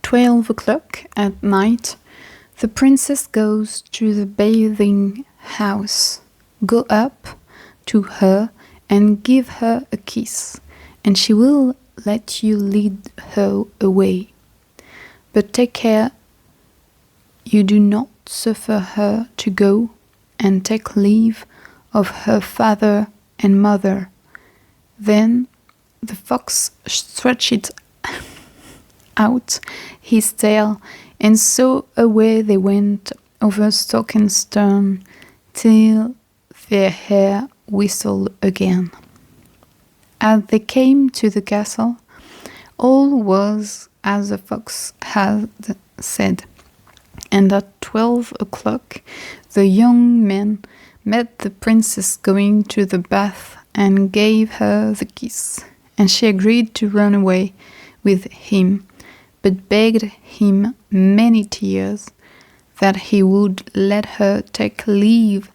12 o'clock at night, the princess goes to the bathing house. Go up to her and give her a kiss, and she will let you lead her away. But take care you do not suffer her to go and take leave of her father and mother. Then the fox stretched out his tail, and so away they went over stock and stone, till their hair whistled again. As they came to the castle, all was as the fox had said, and at 12 o'clock the young man met the princess going to the bath and gave her the kiss, and she agreed to run away with him, but begged him many tears that he would let her take leave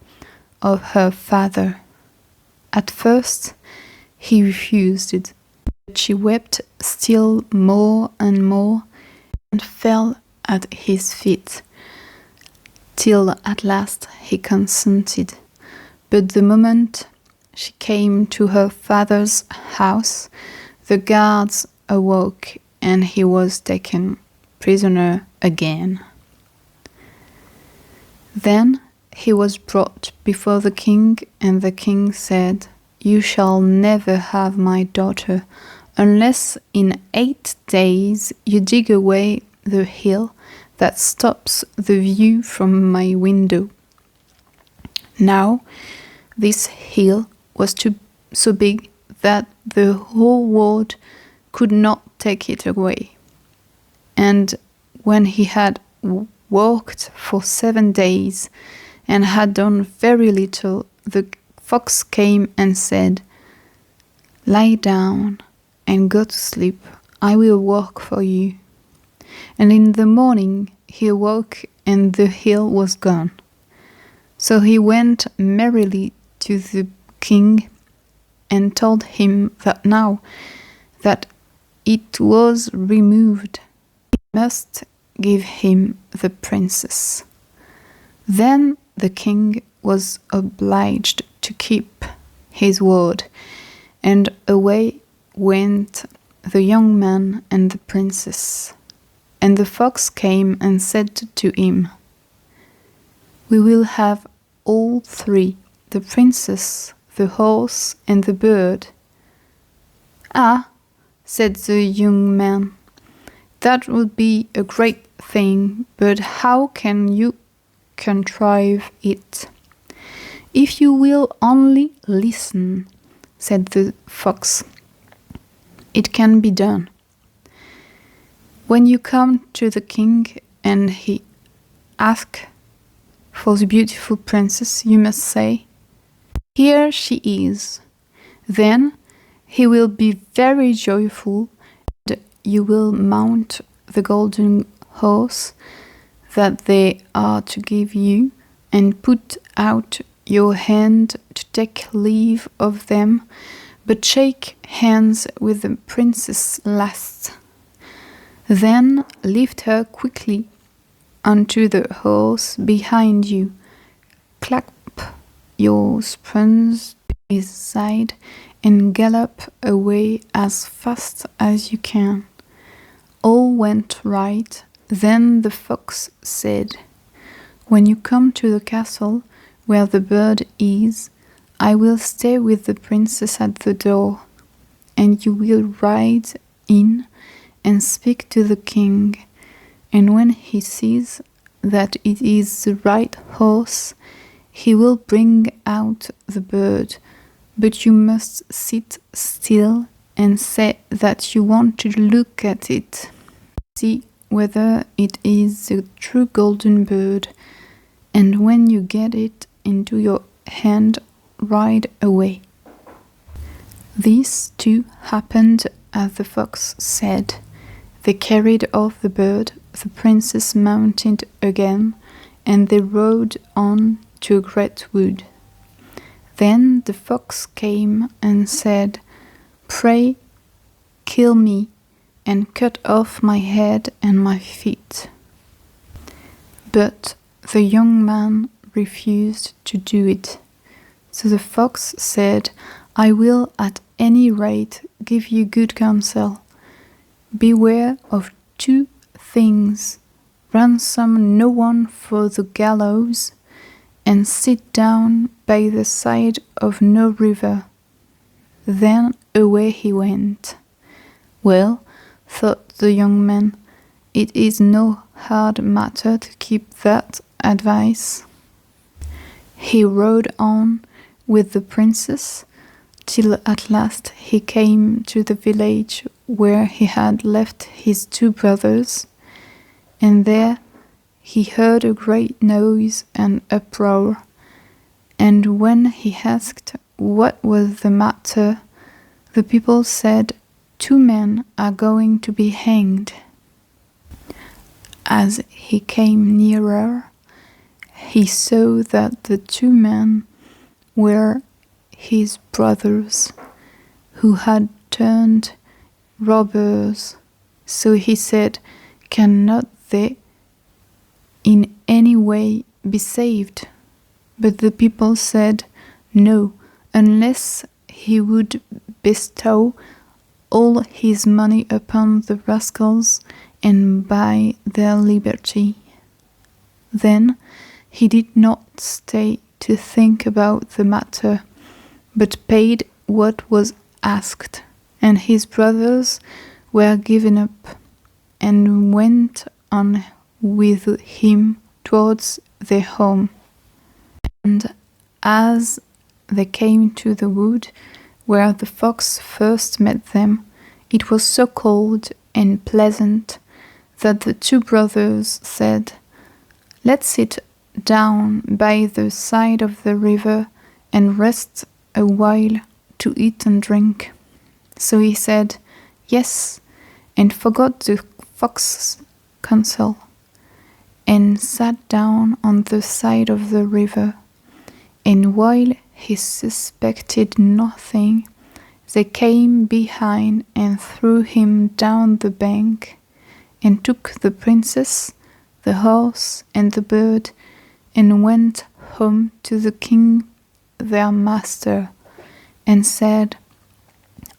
of her father. At first he refused it, but she wept still more and more, and fell at his feet, till at last he consented. But the moment she came to her father's house, the guards awoke, and he was taken prisoner again. Then he was brought before the king, and the king said, "You shall never have my daughter, unless in 8 days you dig away the hill that stops the view from my window." Now, this hill was so big that the whole world could not take it away. And when he had walked for 7 days and had done very little, the fox came and said, "Lie down and go to sleep. I will work for you." And in the morning he awoke, and the hill was gone. So he went merrily to the king and told him that now that it was removed, he must give him the princess. Then the king was obliged to keep his word, and away went the young man and the princess. And the fox came and said to him, "We will have all three, the princess, the horse, and the bird." "Ah," said the young man, "that would be a great thing, but how can you contrive it?" "If you will only listen," said the fox, "it can be done. When you come to the king and he asks for the beautiful princess, you must say, 'Here she is.' Then he will be very joyful, and you will mount the golden horse that they are to give you, and put out your hand to take leave of them, but shake hands with the princess last. Then lift her quickly onto the horse behind you, clap your spurs to his side, and gallop away as fast as you can." All went right. Then the fox said, "When you come to the castle where the bird is, I will stay with the princess at the door, and you will ride in and speak to the king, and when he sees that it is the right horse, he will bring out the bird, but you must sit still and say that you want to look at it, see whether it is the true golden bird, and when you get it into your hand, ride away." This too happened as the fox said. They carried off the bird, the princess mounted again, and they rode on to a great wood. Then the fox came and said, "Pray kill me, and cut off my head and my feet." But the young man refused to do it. So the fox said, "I will at any rate give you good counsel. Beware of two things: ransom no one for the gallows, and sit down by the side of no river." Then away he went. "Well," thought the young man, "it is no hard matter to keep that advice." He rode on with the princess till at last he came to the village where he had left his two brothers, and there he heard a great noise and uproar, and when he asked what was the matter, the people said, "Two men are going to be hanged." As he came nearer, he saw that the two men were his brothers, who had turned robbers. So he said, "Cannot they in any way be saved?" But the people said, "No, unless he would bestow all his money upon the rascals and buy their liberty." Then he did not stay to think about the matter, but paid what was asked, and his brothers were given up, and went on with him towards their home. And as they came to the wood where the fox first met them, it was so cold and pleasant that the two brothers said, "Let's sit down by the side of the river and rest a while to eat and drink." So he said, "Yes," and forgot the fox's counsel, and sat down on the side of the river. And while he suspected nothing, they came behind and threw him down the bank, and took the princess, the horse, and the bird, and went home to the king their master, and said,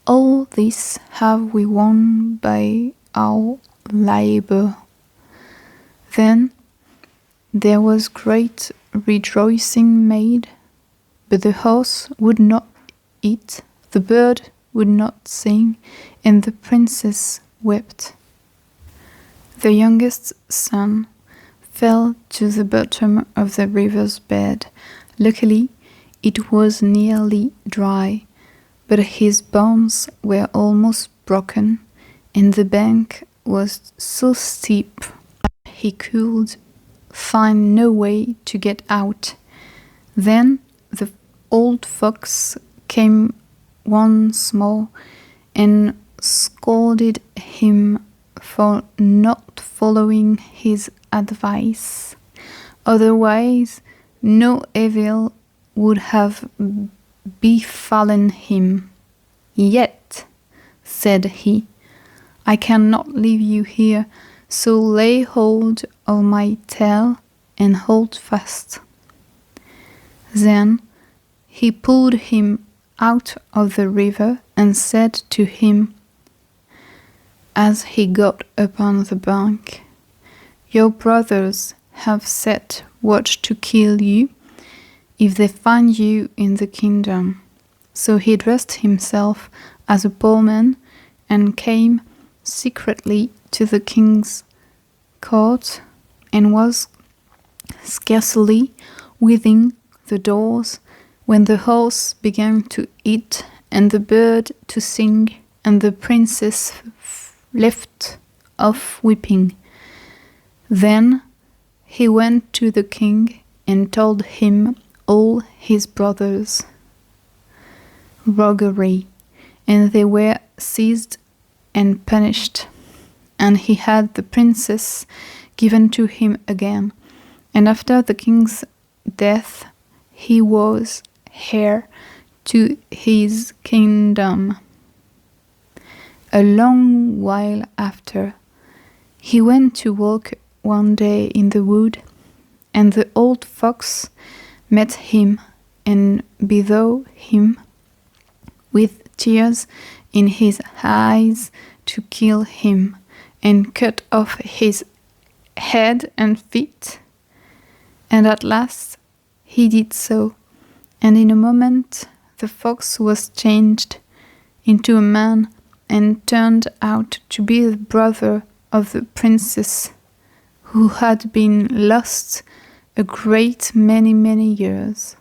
"All this have we won by our labor." Then there was great rejoicing made, but the horse would not eat, the bird would not sing, and the princess wept. The youngest son fell to the bottom of the river's bed. Luckily, it was nearly dry, but his bones were almost broken, and the bank was so steep he could find no way to get out. Then the old fox came once more and scolded him for not following his advice. Otherwise, no evil would have befallen him. "Yet," said he, "I cannot leave you here, so lay hold of my tail and hold fast." Then he pulled him out of the river and said to him, as he got upon the bank, "Your brothers have set watch to kill you if they find you in the kingdom." So he dressed himself as a poor man and came secretly to the king's court, and was scarcely within the doors when the horse began to eat and the bird to sing, and the princess left off weeping. Then he went to the king and told him all his brothers' roguery, and they were seized and punished. And he had the princess given to him again, and after the king's death he was heir to his kingdom. A long while after, he went to walk one day in the wood, and the old fox met him and bethought him, with tears in his eyes, to kill him, and cut off his head and feet. And at last he did so, and in a moment the fox was changed into a man and turned out to be the brother of the princess, who had been lost a great many years.